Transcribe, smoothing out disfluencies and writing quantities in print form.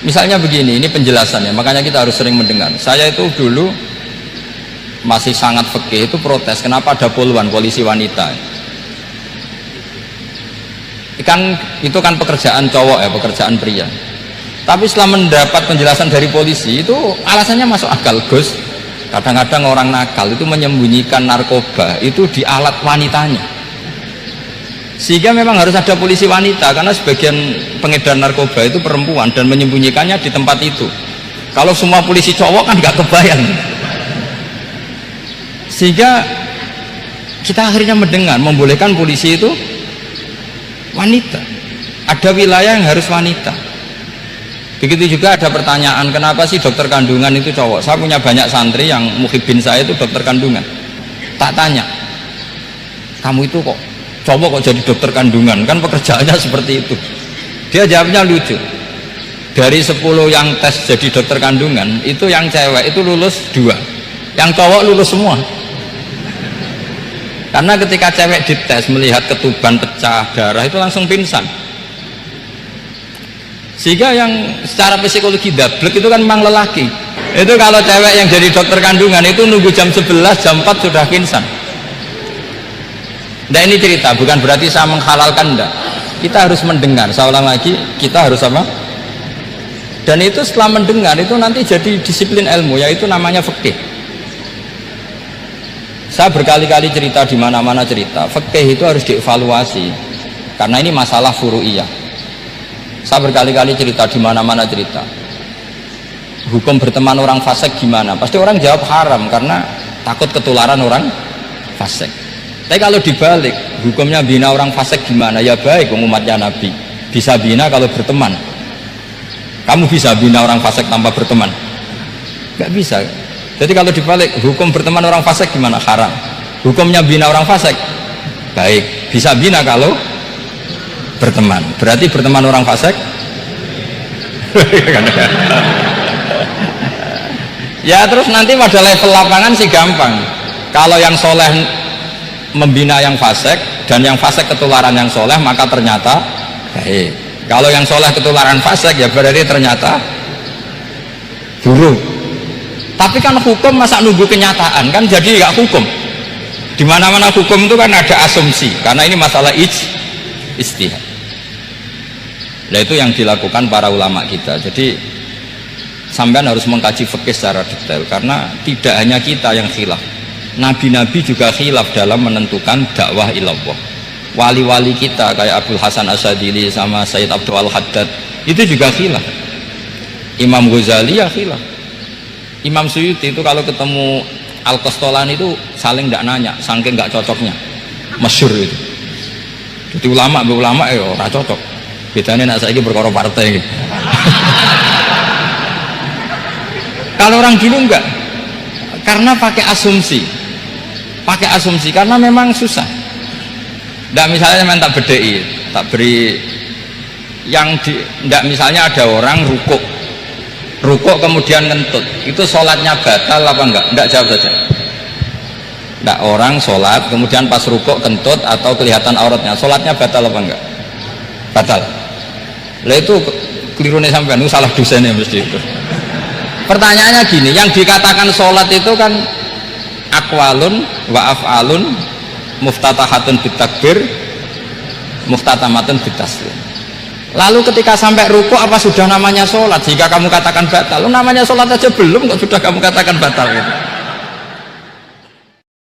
Misalnya begini, ini penjelasannya, makanya kita harus sering mendengar. Saya itu dulu masih sangat fikih itu protes, kenapa ada poluan polisi wanita? Itu kan pekerjaan cowok ya, pekerjaan pria. Tapi setelah mendapat penjelasan dari polisi itu alasannya masuk akal, Gus. Kadang-kadang orang nakal itu menyembunyikan narkoba itu di alat wanitanya. Sehingga memang harus ada polisi wanita karena sebagian pengedar narkoba itu perempuan dan menyembunyikannya di tempat itu. Kalau semua polisi cowok kan nggak kebayang. Sehingga kita akhirnya mendengar membolehkan polisi itu wanita. Ada wilayah yang harus wanita. Begitu juga ada pertanyaan, kenapa sih dokter kandungan itu cowok? Saya punya banyak santri yang muhibin saya itu dokter kandungan. Tak tanya, kamu itu kok cowok kok jadi dokter kandungan? Kan pekerjaannya seperti itu. Dia jawabnya lucu. Dari 10 yang tes jadi dokter kandungan, itu yang cewek itu lulus 2, yang cowok lulus semua. Karena ketika cewek dites melihat ketuban pecah darah itu langsung pingsan. Sehingga yang secara psikologi dablek itu kan memang lelaki. Itu kalau cewek yang jadi dokter kandungan itu nunggu jam 11, jam 4 sudah pingsan. Nah ini cerita, bukan berarti saya menghalalkan, enggak. Kita harus mendengar, saya ulang lagi, kita harus apa? Dan itu setelah mendengar itu nanti jadi disiplin ilmu, yaitu namanya fikih. Saya berkali-kali cerita di mana-mana cerita, fikih itu harus dievaluasi karena ini masalah furu'iyah. Saya berkali-kali cerita di mana-mana cerita. Hukum berteman orang fasik gimana? Pasti orang jawab haram karena takut ketularan orang fasik. Tapi kalau dibalik, hukumnya bina orang fasik gimana? Ya baik, umatnya Nabi bisa bina kalau berteman. Kamu bisa bina orang fasik tanpa berteman? Gak bisa. Jadi kalau dibalik, hukum berteman orang fasik gimana? Haram. Hukumnya bina orang fasik baik, bisa bina kalau berteman. Berarti berteman orang fasik ya terus nanti pada level lapangan sih gampang. Kalau yang soleh membina yang fasik dan yang fasik ketularan yang soleh, maka ternyata baik. Kalau yang soleh ketularan fasik ya berarti ternyata buruk. Tapi kan hukum masa nunggu kenyataan, kan jadi nggak hukum. Di mana-mana hukum itu kan ada asumsi, karena ini masalah ijtihad. Nah itu yang dilakukan para ulama kita. Jadi sampean harus mengkaji fikih secara detail, karena tidak hanya kita yang khilaf, nabi-nabi juga khilaf dalam menentukan dakwah ilallah. Wali-wali kita kayak Abdul Hasan Asyadili sama Sayyid Abdul Al-Haddad itu juga khilaf. Imam Ghazali ya khilaf. Imam Suyuti itu kalau ketemu Al-Qastolani itu saling tidak nanya, saking nggak cocoknya, masyhur itu. Jadi ulama ya ora cocok. Bedanya nak saiki perkara partai. Kalau orang dulu enggak, karena pakai asumsi, karena memang susah. Nggak misalnya memang tak bedai, tak beri yang nggak misalnya ada orang rukuk kemudian ngentut, itu sholatnya batal apa enggak? Enggak, jawab saja. Enggak, orang sholat kemudian pas rukuk kentut atau kelihatan auratnya, sholatnya batal apa enggak? Batal. Lah itu kelirunya sampean, itu salah dosennya mesti itu. Pertanyaannya gini, yang dikatakan sholat itu kan aqwalun wa af'alun muftatahatun bitakbir muftatamatun bitaslim. Lalu ketika sampai rukuk apa sudah namanya sholat? Jika kamu katakan batal, namanya sholat aja belum kok sudah kamu katakan batal gitu.